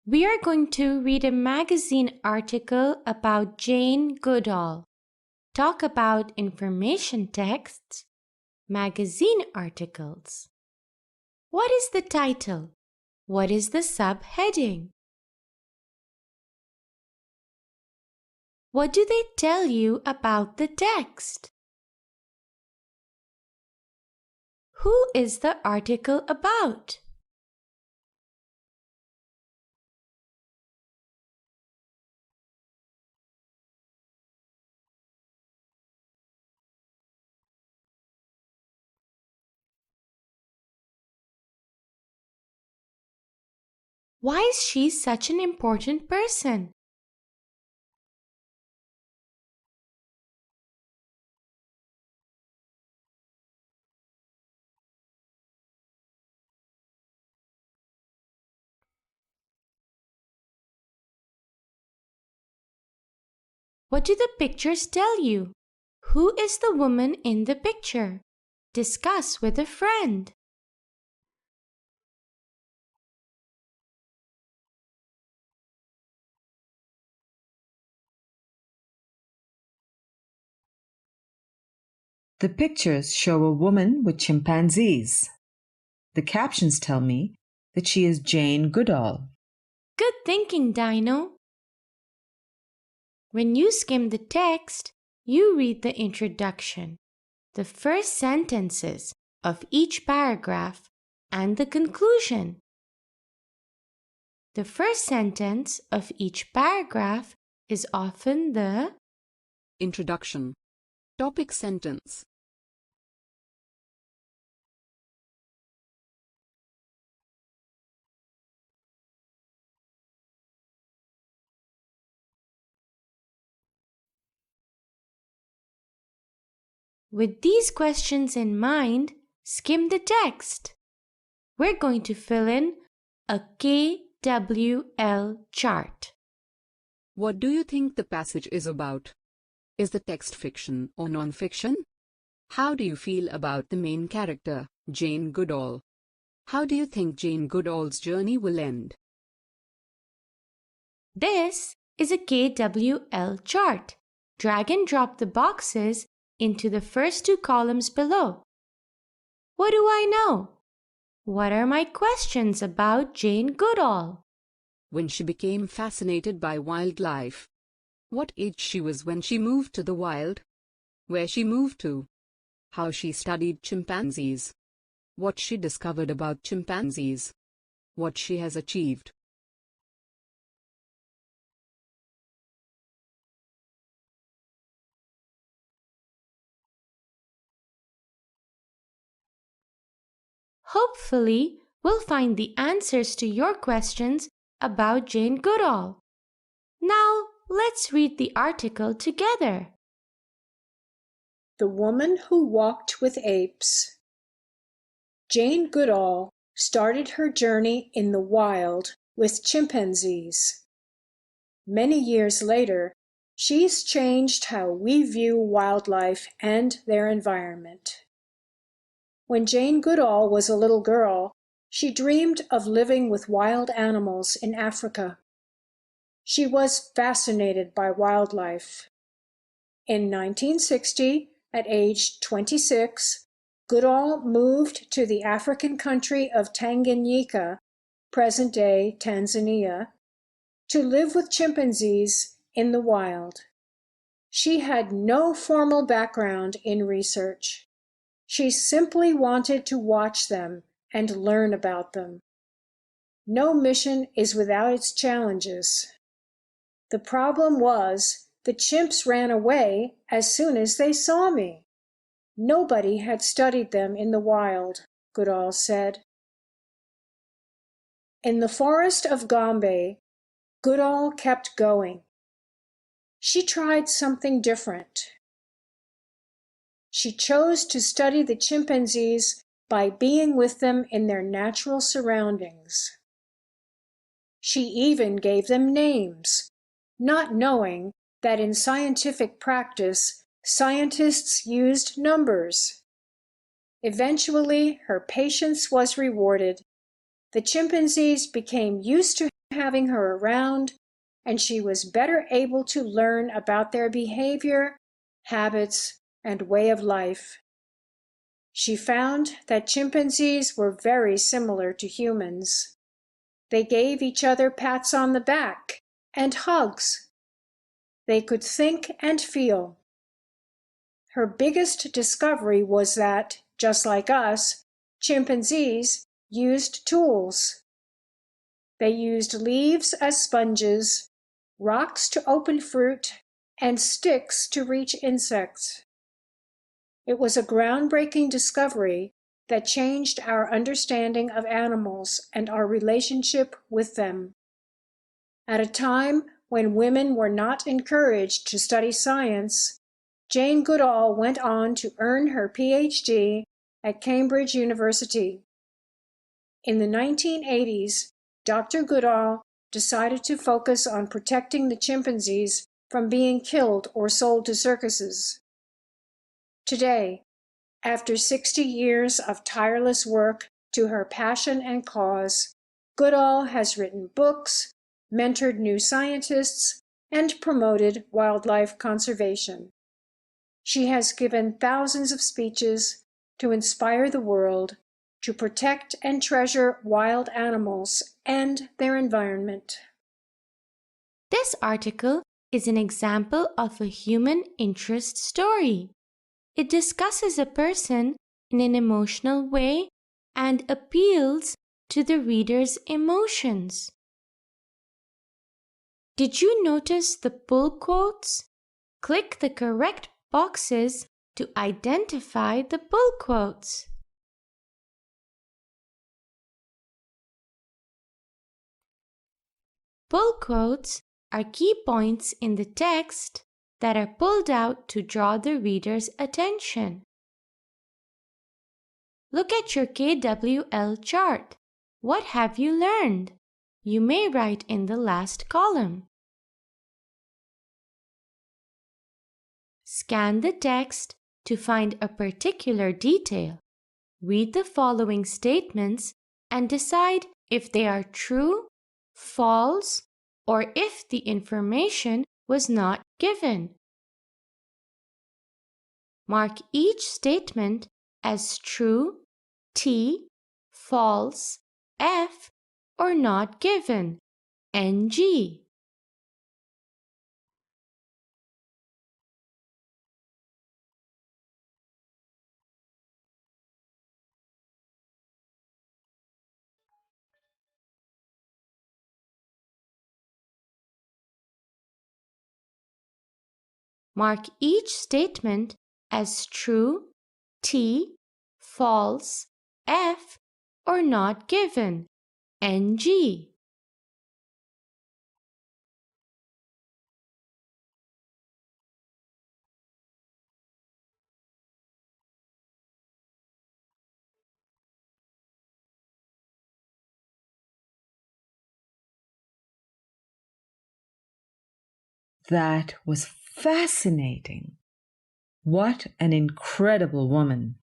We are going to read a magazine article about Jane Goodall, talk about information texts, magazine articles. What is the title? What is the subheading? What do they tell you about the text? Who is the article about? Why is she such an important person? What do the pictures tell you? Who is the woman in the picture? Discuss with a friend. The pictures show a woman with chimpanzees. The captions tell me that she is Jane Goodall. Good thinking, Dino. When you skim the text, you read the introduction, the first sentences of each paragraph, and the conclusion. The first sentence of each paragraph is often the introduction, topic sentence. With these questions in mind, skim the text. We're going to fill in a KWL chart. What do you think the passage is about? Is the text fiction or non-fiction? How do you feel about the main character, Jane Goodall? How do you think Jane Goodall's journey will end? This is a KWL chart. Drag and drop the boxes into the first two columns below. What do I know? What are my questions about Jane Goodall? When she became fascinated by wildlife. What age she was when she moved to the wild? Where she moved to? How she studied chimpanzees? What she discovered about chimpanzees? What she has achieved? Hopefully, we'll find the answers to your questions about Jane Goodall. Now, let's read the article together. The Woman Who Walked with Apes. Jane Goodall started her journey in the wild with chimpanzees. Many years later, she's changed how we view wildlife and their environment. When Jane Goodall was a little girl, she dreamed of living with wild animals in Africa. She was fascinated by wildlife. In 1960, at age 26, Goodall moved to the African country of Tanganyika, present-day Tanzania, to live with chimpanzees in the wild. She had no formal background in research. She simply wanted to watch them and learn about them. No mission is without its challenges. The problem was the chimps ran away as soon as they saw me. Nobody had studied them in the wild, Goodall said. In the forest of Gombe, Goodall kept going. She tried something different. She chose to study the chimpanzees by being with them in their natural surroundings. She even gave them names, not knowing that in scientific practice, scientists used numbers. Eventually, her patience was rewarded. The chimpanzees became used to having her around, and she was better able to learn about their behavior, habits, and way of life. She found that chimpanzees were very similar to humans. They gave each other pats on the back and hugs. They could think and feel. Her biggest discovery was that, just like us, chimpanzees used tools. They used leaves as sponges, rocks to open fruit, and sticks to reach insects. It was a groundbreaking discovery that changed our understanding of animals and our relationship with them. At a time when women were not encouraged to study science, Jane Goodall went on to earn her PhD at Cambridge University. In the 1980s, Dr. Goodall decided to focus on protecting the chimpanzees from being killed or sold to circuses. Today, after 60 years of tireless work to her passion and cause, Goodall has written books, mentored new scientists, and promoted wildlife conservation. She has given thousands of speeches to inspire the world to protect and treasure wild animals and their environment. This article is an example of a human interest story. It discusses a person in an emotional way and appeals to the reader's emotions. Did you notice the pull quotes? Click the correct boxes to identify the pull quotes. Pull quotes are key points in the text that are pulled out to draw the reader's attention. Look at your KWL chart. What have you learned? You may write in the last column. Scan the text to find a particular detail. Read the following statements and decide if they are true, false, or if the information was not given. Mark each statement as true, T, false, F, or not given, NG. Mark each statement as true, T, false, F, or not given, NG. That was fascinating. What an incredible woman.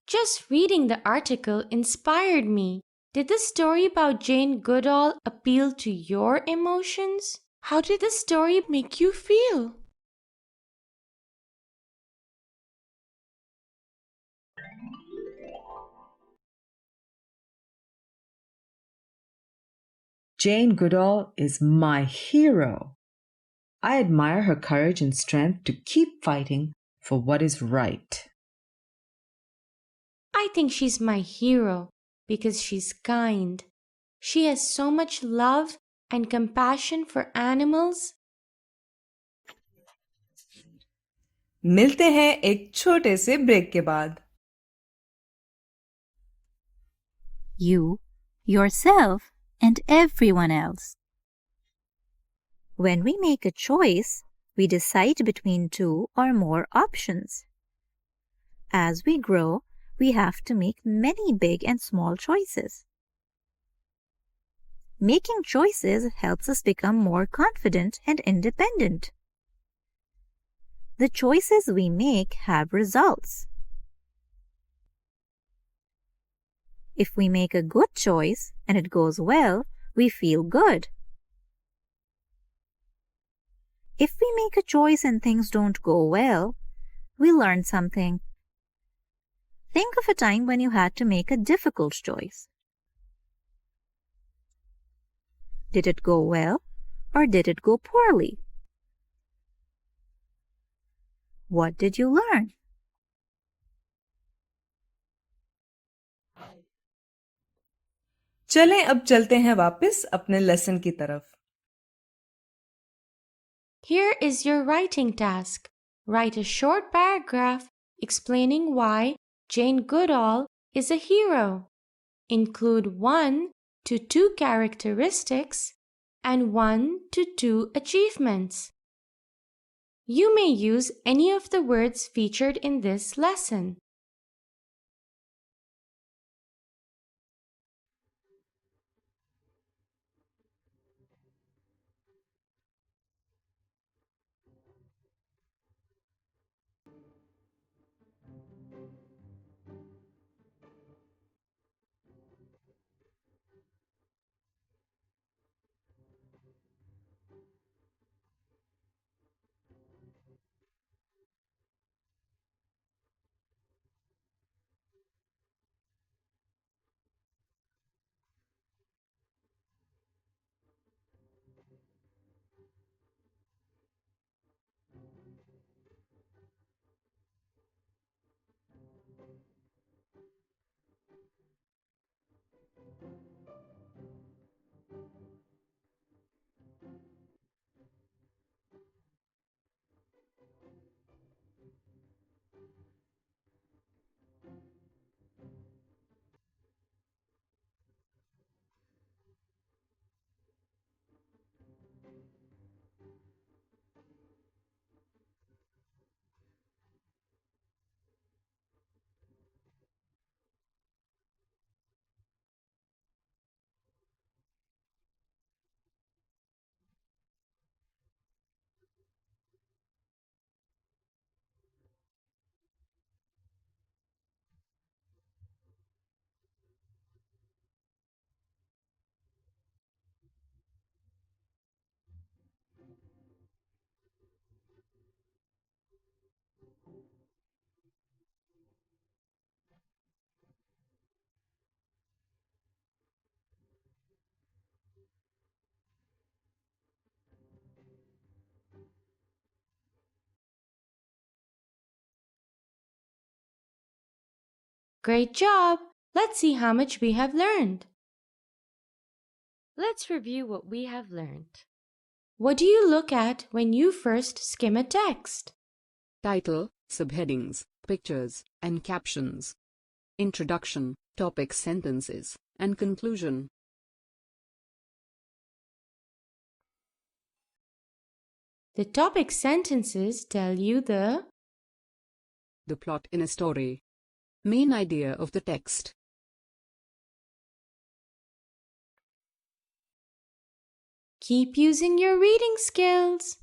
Just reading the article inspired me. Did the story about Jane Goodall appeal to your emotions? How did the story make you feel? Jane Goodall is my hero. I admire her courage and strength to keep fighting for what is right. I think she's my hero because she's kind. She has so much love and compassion for animals. मिलते हैं एक छोटे से break के बाद। You, yourself, and everyone else. When we make a choice, we decide between two or more options. As we grow, we have to make many big and small choices. Making choices helps us become more confident and independent. The choices we make have results. If we make a good choice and it goes well, we feel good. If we make a choice and things don't go well, we learn something. Think of a time when you had to make a difficult choice. Did it go well or did it go poorly? What did you learn? चलें अब चलते हैं वापस अपने lesson की तरफ। Here is your writing task. Write a short paragraph explaining why Jane Goodall is a hero. Include 1 to 2 characteristics and 1 to 2 achievements. You may use any of the words featured in this lesson. Great job! Let's see how much we have learned. Let's review what we have learned. What do you look at when you first skim a text? Title, subheadings, pictures, and captions. Introduction, topic sentences, and conclusion. The topic sentences tell you the plot in a story. Main idea of the text. Keep using your reading skills.